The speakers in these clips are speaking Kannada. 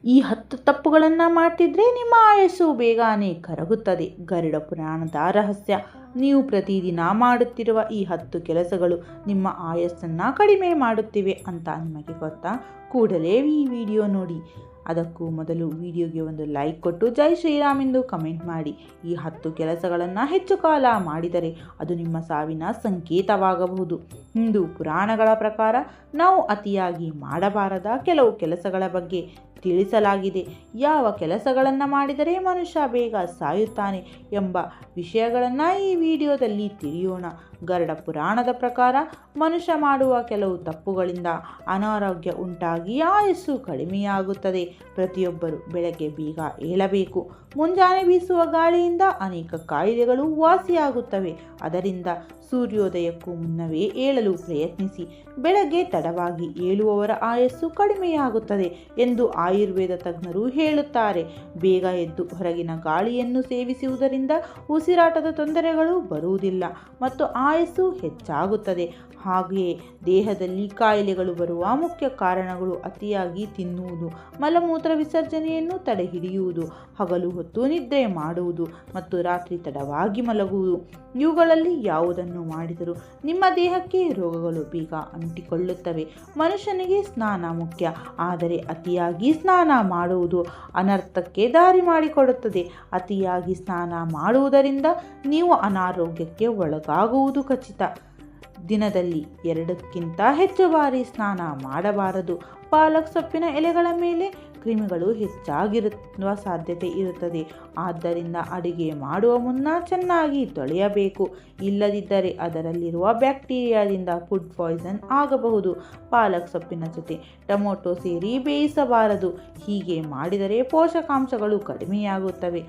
ಈ 10 ತಪ್ಪುಗಳನ್ನು ಮಾಡ್ತಿದ್ರೆ ನಿಮ್ಮ ಆಯಸ್ಸು ಬೇಗನೆ ಕರಗುತ್ತದೆ. ಗರುಡ ಪುರಾಣದ ರಹಸ್ಯ. ನೀವು ಪ್ರತಿದಿನ ಮಾಡುತ್ತಿರುವ ಈ 10 ಕೆಲಸಗಳು ನಿಮ್ಮ ಆಯಸ್ಸನ್ನು ಕಡಿಮೆ ಮಾಡುತ್ತಿವೆ ಅಂತ ನಿಮಗೆ ಗೊತ್ತಾ? ಕೂಡಲೇ ಈ ವಿಡಿಯೋ ನೋಡಿ. ಅದಕ್ಕೂ ಮೊದಲು ವಿಡಿಯೋಗೆ ಒಂದು ಲೈಕ್ ಕೊಟ್ಟು ಜೈ ಶ್ರೀರಾಮ್ ಎಂದು ಕಮೆಂಟ್ ಮಾಡಿ. ಈ 10 ಕೆಲಸಗಳನ್ನು ಹೆಚ್ಚು ಕಾಲ ಮಾಡಿದರೆ ಅದು ನಿಮ್ಮ ಸಾವಿನ ಸಂಕೇತವಾಗಬಹುದು. ಹಿಂದೂ ಪುರಾಣಗಳ ಪ್ರಕಾರ ನಾವು ಅತಿಯಾಗಿ ಮಾಡಬಾರದ ಕೆಲವು ಕೆಲಸಗಳ ಬಗ್ಗೆ ತಿಳಿಸಲಾಗಿದೆ. ಯಾವ ಕೆಲಸಗಳನ್ನು ಮಾಡಿದರೆ ಮನುಷ್ಯ ಬೇಗ ಸಾಯುತ್ತಾನೆ ಎಂಬ ವಿಷಯಗಳನ್ನು ಈ ವಿಡಿಯೋದಲ್ಲಿ ತಿಳಿಯೋಣ. ಗರುಡ ಪುರಾಣದ ಪ್ರಕಾರ ಮನುಷ್ಯ ಮಾಡುವ ಕೆಲವು ತಪ್ಪುಗಳಿಂದ ಅನಾರೋಗ್ಯ ಉಂಟಾಗಿ ಆಯಸ್ಸು ಕಡಿಮೆಯಾಗುತ್ತದೆ. ಪ್ರತಿಯೊಬ್ಬರು ಬೆಳಗ್ಗೆ ಬೇಗ ಏಳಬೇಕು. ಮುಂಜಾನೆ ಬೀಸುವ ಗಾಳಿಯಿಂದ ಅನೇಕ ಕಾಯಿಲೆಗಳು ವಾಸಿಯಾಗುತ್ತವೆ. ಅದರಿಂದ ಸೂರ್ಯೋದಯಕ್ಕೂ ಮುನ್ನವೇ ಏಳಲು ಪ್ರಯತ್ನಿಸಿ. ಬೆಳಗ್ಗೆ ತಡವಾಗಿ ಏಳುವವರ ಆಯಸ್ಸು ಕಡಿಮೆಯಾಗುತ್ತದೆ ಎಂದು ಆಯುರ್ವೇದ ತಜ್ಞರು ಹೇಳುತ್ತಾರೆ. ಬೇಗ ಎದ್ದು ಹೊರಗಿನ ಗಾಳಿಯನ್ನು ಸೇವಿಸುವುದರಿಂದ ಉಸಿರಾಟದ ತೊಂದರೆಗಳು ಬರುವುದಿಲ್ಲ ಮತ್ತು ಆಯಸ್ಸು ಹೆಚ್ಚಾಗುತ್ತದೆ. ಹಾಗೆಯೇ ದೇಹದಲ್ಲಿ ಕಾಯಿಲೆಗಳು ಬರುವ ಮುಖ್ಯ ಕಾರಣಗಳು ಅತಿಯಾಗಿ ತಿನ್ನುವುದು, ಮಲಮೂತ್ರ ವಿಸರ್ಜನೆಯನ್ನು ತಡೆಹಿಡಿಯುವುದು, ಹಗಲು ಹೊತ್ತು ನಿದ್ರೆ ಮಾಡುವುದು ಮತ್ತು ರಾತ್ರಿ ತಡವಾಗಿ ಮಲಗುವುದು. ಇವುಗಳಲ್ಲಿ ಯಾವುದನ್ನು ಮಾಡಿದರೂ ನಿಮ್ಮ ದೇಹಕ್ಕೆ ರೋಗಗಳು ಬೇಗ ಅಂಟಿಕೊಳ್ಳುತ್ತವೆ. ಮನುಷ್ಯನಿಗೆ ಸ್ನಾನ ಮುಖ್ಯ, ಆದರೆ ಅತಿಯಾಗಿ ಸ್ನಾನ ಮಾಡುವುದು ಅನರ್ಥಕ್ಕೆ ದಾರಿ ಮಾಡಿಕೊಡುತ್ತದೆ. ಅತಿಯಾಗಿ ಸ್ನಾನ ಮಾಡುವುದರಿಂದ ನೀವು ಅನಾರೋಗ್ಯಕ್ಕೆ ಒಳಗಾಗುವುದು ಖಚಿತ. ದಿನದಲ್ಲಿ 2ಕ್ಕಿಂತ ಹೆಚ್ಚು ಬಾರಿ ಸ್ನಾನ ಮಾಡಬಾರದು. ಪಾಲಕ್ ಸೊಪ್ಪಿನ ಎಲೆಗಳ ಮೇಲೆ ಕ್ರಿಮಿಗಳು ಹೆಚ್ಚಾಗಿರುವ ಸಾಧ್ಯತೆ ಇರುತ್ತದೆ. ಆದ್ದರಿಂದ ಅಡುಗೆ ಮಾಡುವ ಮುನ್ನ ಚೆನ್ನಾಗಿ ತೊಳೆಯಬೇಕು. ಇಲ್ಲದಿದ್ದರೆ ಅದರಲ್ಲಿರುವ ಬ್ಯಾಕ್ಟೀರಿಯಾದಿಂದ ಫುಡ್ ಪಾಯ್ಸನ್ ಆಗಬಹುದು. ಪಾಲಕ್ ಸೊಪ್ಪಿನ ಜೊತೆ ಟೊಮೊಟೊ ಸೇರಿ ಬೇಯಿಸಬಾರದು. ಹೀಗೆ ಮಾಡಿದರೆ ಪೋಷಕಾಂಶಗಳು ಕಡಿಮೆಯಾಗುತ್ತವೆ.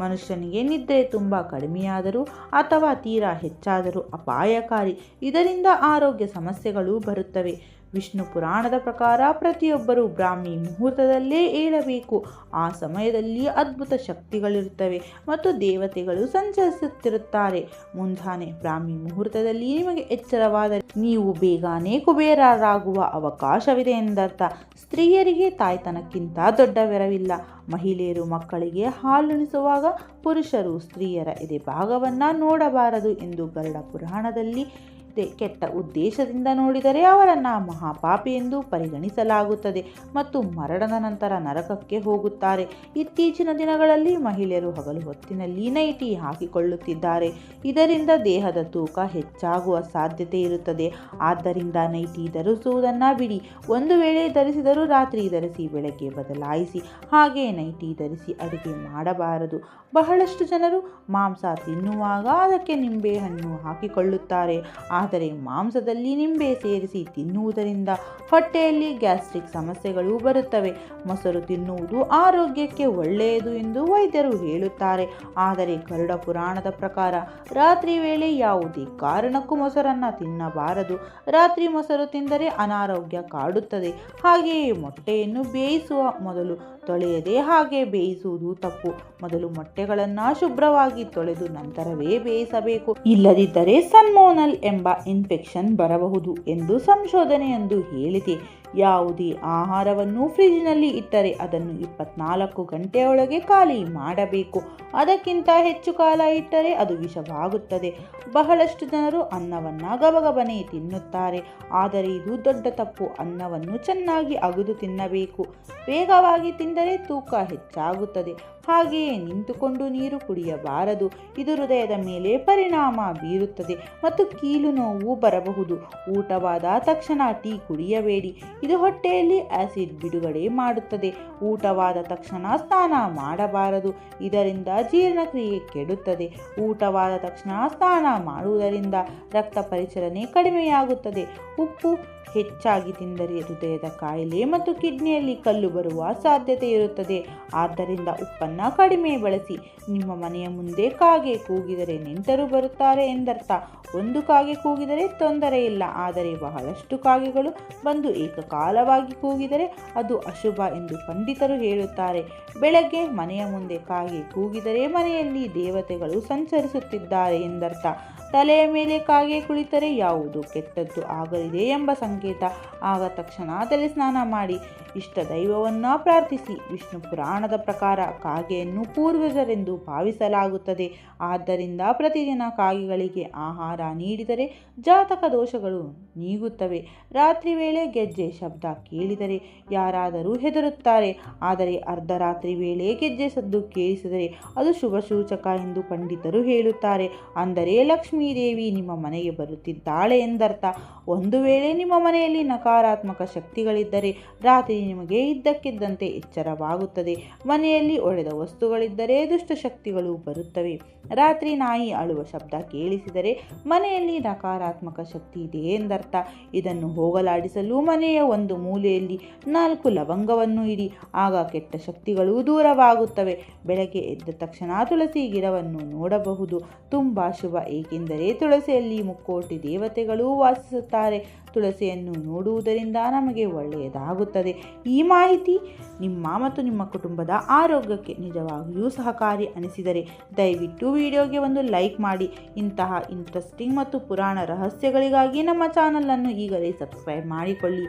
ಮನುಷ್ಯನಿಗೆ ನಿದ್ರೆ ತುಂಬ ಕಡಿಮೆಯಾದರೂ ಅಥವಾ ತೀರಾ ಹೆಚ್ಚಾದರೂ ಅಪಾಯಕಾರಿ. ಇದರಿಂದ ಆರೋಗ್ಯ ಸಮಸ್ಯೆಗಳು ಬರುತ್ತವೆ. ವಿಷ್ಣು ಪುರಾಣದ ಪ್ರಕಾರ ಪ್ರತಿಯೊಬ್ಬರೂ ಬ್ರಾಹ್ಮಿ ಮುಹೂರ್ತದಲ್ಲೇ ಏಳಬೇಕು. ಆ ಸಮಯದಲ್ಲಿ ಅದ್ಭುತ ಶಕ್ತಿಗಳಿರುತ್ತವೆ ಮತ್ತು ದೇವತೆಗಳು ಸಂಚರಿಸುತ್ತಿರುತ್ತಾರೆ. ಮುಂಜಾನೆ ಬ್ರಾಹ್ಮಿ ಮುಹೂರ್ತದಲ್ಲಿ ನಿಮಗೆ ಎಚ್ಚರವಾದರೆ ನೀವು ಬೇಗನೆ ಕುಬೇರರಾಗುವ ಅವಕಾಶವಿದೆ ಎಂದರ್ಥ. ಸ್ತ್ರೀಯರಿಗೆ ತಾಯ್ತನಕ್ಕಿಂತ ದೊಡ್ಡ ವರವಿಲ್ಲ. ಮಹಿಳೆಯರು ಮಕ್ಕಳಿಗೆ ಹಾಲುಣಿಸುವಾಗ ಪುರುಷರು ಸ್ತ್ರೀಯರ ಎದೆ ಭಾಗವನ್ನು ನೋಡಬಾರದು ಎಂದು ಗರುಡ ಪುರಾಣದಲ್ಲಿ ಕೆಟ್ಟ ಉದ್ದೇಶದಿಂದ ನೋಡಿದರೆ ಅವರನ್ನು ಮಹಾಪಾಪಿ ಎಂದು ಪರಿಗಣಿಸಲಾಗುತ್ತದೆ ಮತ್ತು ಮರಣದ ನಂತರ ನರಕಕ್ಕೆ ಹೋಗುತ್ತಾರೆ. ಇತ್ತೀಚಿನ ದಿನಗಳಲ್ಲಿ ಮಹಿಳೆಯರು ಹಗಲು ಹೊತ್ತಿನಲ್ಲಿ ನೈಟಿ ಹಾಕಿಕೊಳ್ಳುತ್ತಿದ್ದಾರೆ. ಇದರಿಂದ ದೇಹದ ತೂಕ ಹೆಚ್ಚಾಗುವ ಸಾಧ್ಯತೆ ಇರುತ್ತದೆ. ಆದ್ದರಿಂದ ನೈಟಿ ಧರಿಸುವುದನ್ನು ಬಿಡಿ. ಒಂದು ವೇಳೆ ಧರಿಸಿದರೂ ರಾತ್ರಿ ಧರಿಸಿ ಬೆಳಗ್ಗೆ ಬದಲಾಯಿಸಿ. ಹಾಗೆ ನೈಟಿ ಧರಿಸಿ ಅಡುಗೆ ಮಾಡಬಾರದು. ಬಹಳಷ್ಟು ಜನರು ಮಾಂಸ ತಿನ್ನುವಾಗ ಅದಕ್ಕೆ ನಿಂಬೆಹಣ್ಣು ಹಾಕಿಕೊಳ್ಳುತ್ತಾರೆ. ಆದರೆ ಮಾಂಸದಲ್ಲಿ ನಿಂಬೆ ಸೇರಿಸಿ ತಿನ್ನುವುದರಿಂದ ಹೊಟ್ಟೆಯಲ್ಲಿ ಗ್ಯಾಸ್ಟ್ರಿಕ್ ಸಮಸ್ಯೆಗಳು ಬರುತ್ತವೆ. ಮೊಸರು ತಿನ್ನುವುದು ಆರೋಗ್ಯಕ್ಕೆ ಒಳ್ಳೆಯದು ಎಂದು ವೈದ್ಯರು ಹೇಳುತ್ತಾರೆ. ಆದರೆ ಗರುಡ ಪುರಾಣದ ಪ್ರಕಾರ ರಾತ್ರಿ ವೇಳೆ ಯಾವುದೇ ಕಾರಣಕ್ಕೂ ಮೊಸರನ್ನು ತಿನ್ನಬಾರದು. ರಾತ್ರಿ ಮೊಸರು ತಿಂದರೆ ಅನಾರೋಗ್ಯ ಕಾಡುತ್ತದೆ. ಹಾಗೆಯೇ ಮೊಟ್ಟೆಯನ್ನು ಬೇಯಿಸುವ ಮೊದಲು ತೊಳೆಯದೆ ಹಾಗೆ ಬೇಯಿಸುವುದು ತಪ್ಪು. ಮೊದಲು ಮೊಟ್ಟೆಗಳನ್ನು ಶುಭ್ರವಾಗಿ ತೊಳೆದು ನಂತರವೇ ಬೇಯಿಸಬೇಕು. ಇಲ್ಲದಿದ್ದರೆ ಸಲ್ಮೋನಲ್ ಎಂಬ ಇನ್ಫೆಕ್ಷನ್ ಬರಬಹುದು ಎಂದು ಸಂಶೋಧನೆಯೊಂದು ಹೇಳಿದೆ. ಯಾವುದೇ ಆಹಾರವನ್ನು ಫ್ರಿಜ್ನಲ್ಲಿ ಇಟ್ಟರೆ ಅದನ್ನು 24 ಗಂಟೆಯೊಳಗೆ ಖಾಲಿ ಮಾಡಬೇಕು. ಅದಕ್ಕಿಂತ ಹೆಚ್ಚು ಕಾಲ ಇಟ್ಟರೆ ಅದು ವಿಷವಾಗುತ್ತದೆ. ಬಹಳಷ್ಟು ಜನರು ಅನ್ನವನ್ನು ಗಬಗಬನೆ ತಿನ್ನುತ್ತಾರೆ, ಆದರೆ ಇದು ದೊಡ್ಡ ತಪ್ಪು. ಅನ್ನವನ್ನು ಚೆನ್ನಾಗಿ ಅಗೆದು ತಿನ್ನಬೇಕು. ವೇಗವಾಗಿ ತಿಂದರೆ ತೂಕ ಹೆಚ್ಚಾಗುತ್ತದೆ. ಹಾಗೆಯೇ ನಿಂತುಕೊಂಡು ನೀರು ಕುಡಿಯಬಾರದು. ಇದು ಹೃದಯದ ಮೇಲೆ ಪರಿಣಾಮ ಬೀರುತ್ತದೆ ಮತ್ತು ಕೀಲು ನೋವು ಬರಬಹುದು. ಊಟವಾದ ತಕ್ಷಣ ಟೀ ಕುಡಿಯಬೇಡಿ. ಇದು ಹೊಟ್ಟೆಯಲ್ಲಿ ಆಸಿಡ್ ಬಿಡುಗಡೆ ಮಾಡುತ್ತದೆ. ಊಟವಾದ ತಕ್ಷಣ ಸ್ನಾನ ಮಾಡಬಾರದು. ಇದರಿಂದ ಜೀರ್ಣಕ್ರಿಯೆ ಕೆಡುತ್ತದೆ. ಊಟವಾದ ತಕ್ಷಣ ಸ್ನಾನ ಮಾಡುವುದರಿಂದ ರಕ್ತ ಪರಿಚಲನೆ ಕಡಿಮೆಯಾಗುತ್ತದೆ. ಉಪ್ಪು ಹೆಚ್ಚಾಗಿ ತಿಂದರೆ ಹೃದಯದ ಕಾಯಿಲೆ ಮತ್ತು ಕಿಡ್ನಿಯಲ್ಲಿ ಕಲ್ಲು ಬರುವ ಸಾಧ್ಯತೆ ಇರುತ್ತದೆ. ಆದ್ದರಿಂದ ಉಪ್ಪನ್ನು ದೈವವನ್ನು ಕಡಿಮೆ ಬಳಸಿ. ನಿಮ್ಮ ಮನೆಯ ಮುಂದೆ ಕಾಗೆ ಕೂಗಿದರೆ ನೆಂಟರು ಬರುತ್ತಾರೆ ಎಂದರ್ಥ. ಒಂದು ಕಾಗೆ ಕೂಗಿದರೆ ತೊಂದರೆ ಇಲ್ಲ, ಆದರೆ ಬಹಳಷ್ಟು ಕಾಗೆಗಳು ಬಂದು ಏಕಕಾಲವಾಗಿ ಕೂಗಿದರೆ ಅದು ಅಶುಭ ಎಂದು ಪಂಡಿತರು ಹೇಳುತ್ತಾರೆ. ಬೆಳಗ್ಗೆ ಮನೆಯ ಮುಂದೆ ಕಾಗೆ ಕೂಗಿದರೆ ಮನೆಯಲ್ಲಿ ದೇವತೆಗಳು ಸಂಚರಿಸುತ್ತಿದ್ದಾರೆ ಎಂದರ್ಥ. ತಲೆಯ ಮೇಲೆ ಕಾಗೆ ಕುಳಿತರೆ ಯಾವುದು ಕೆಟ್ಟದ್ದು ಆಗಲಿದೆ ಎಂಬ ಸಂಕೇತ. ಆಗ ತಕ್ಷಣ ತಲೆ ಸ್ನಾನ ಮಾಡಿ ಇಷ್ಟ ದೈವವನ್ನು ಪ್ರಾರ್ಥಿಸಿ. ವಿಷ್ಣು ಪುರಾಣದ ಪ್ರಕಾರ ಕಾಗೆಯನ್ನು ಪೂರ್ವಜರೆಂದು ಭಾವಿಸಲಾಗುತ್ತದೆ. ಆದ್ದರಿಂದ ಪ್ರತಿದಿನ ಕಾಗೆಗಳಿಗೆ ಆಹಾರ ನೀಡಿದರೆ ಜಾತಕ ದೋಷಗಳು ನೀಗುತ್ತವೆ. ರಾತ್ರಿ ವೇಳೆ ಗೆಜ್ಜೆ ಶಬ್ದ ಕೇಳಿದರೆ ಯಾರಾದರೂ ಹೆದರುತ್ತಾರೆ, ಆದರೆ ಅರ್ಧರಾತ್ರಿ ವೇಳೆ ಗೆಜ್ಜೆ ಸದ್ದು ಕೇಳಿಸಿದರೆ ಅದು ಶುಭ ಸೂಚಕ ಎಂದು ಪಂಡಿತರು ಹೇಳುತ್ತಾರೆ. ಅಂದರೆ ಲಕ್ಷ್ಮೀದೇವಿ ನಿಮ್ಮ ಮನೆಗೆ ಬರುತ್ತಿದ್ದಾಳೆ ಎಂದರ್ಥ. ಒಂದು ವೇಳೆ ನಿಮ್ಮ ಮನೆಯಲ್ಲಿ ನಕಾರಾತ್ಮಕ ಶಕ್ತಿಗಳಿದ್ದರೆ ರಾತ್ರಿ ನಿಮಗೆ ಇದ್ದಕ್ಕಿದ್ದಂತೆ ಎಚ್ಚರವಾಗುತ್ತದೆ. ಮನೆಯಲ್ಲಿ ಒಡೆದ ವಸ್ತುಗಳಿದ್ದರೆ ದುಷ್ಟಶಕ್ತಿಗಳು ಬರುತ್ತವೆ. ರಾತ್ರಿ ನಾಯಿ ಅಳುವ ಶಬ್ದ ಕೇಳಿಸಿದರೆ ಮನೆಯಲ್ಲಿ ನಕಾರಾತ್ಮಕ ಶಕ್ತಿ ಇದೆ ಎಂದರ್ಥ. ಇದನ್ನು ಹೋಗಲಾಡಿಸಲು ಮನೆಯ ಒಂದು ಮೂಲೆಯಲ್ಲಿ 4 ಲವಂಗವನ್ನು ಇಡಿ. ಆಗ ಕೆಟ್ಟ ಶಕ್ತಿಗಳು ದೂರವಾಗುತ್ತವೆ. ಬೆಳಗ್ಗೆ ಎದ್ದ ತಕ್ಷಣ ತುಳಸಿ ಗಿಡವನ್ನು ನೋಡಬಹುದು. ತುಂಬ ಶುಭ, ಏಕೆಂದರೆ ತುಳಸಿಯಲ್ಲಿ ಮುಕ್ಕೋಟಿ ದೇವತೆಗಳು ವಾಸಿಸುತ್ತಾರೆ. ತುಳಸಿಯನ್ನು ನೋಡುವುದರಿಂದ ನಮಗೆ ಒಳ್ಳೆಯದಾಗುತ್ತದೆ. ಈ ಮಾಹಿತಿ ನಿಮ್ಮ ಮತ್ತು ನಿಮ್ಮ ಕುಟುಂಬದ ಆರೋಗ್ಯಕ್ಕೆ ನಿಜವಾಗಿಯೂ ಸಹಕಾರಿ ಅನಿಸಿದರೆ ದಯವಿಟ್ಟು ವಿಡಿಯೋಗೆ ಒಂದು ಲೈಕ್ ಮಾಡಿ. ಇಂತಹ ಇಂಟ್ರೆಸ್ಟಿಂಗ್ ಮತ್ತು ಪುರಾಣ ರಹಸ್ಯಗಳಿಗಾಗಿ ನಮ್ಮ ಚಾನಲನ್ನು ಈಗಲೇ ಸಬ್ಸ್ಕ್ರೈಬ್ ಮಾಡಿಕೊಳ್ಳಿ.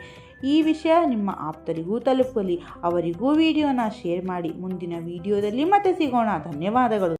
ಈ ವಿಷಯ ನಿಮ್ಮ ಆಪ್ತರಿಗೂ ತಲುಪಲಿ, ಅವರಿಗೂ ವಿಡಿಯೋನ ಶೇರ್ ಮಾಡಿ. ಮುಂದಿನ ವಿಡಿಯೋದಲ್ಲಿ ಮತ್ತೆ ಸಿಗೋಣ. ಧನ್ಯವಾದಗಳು.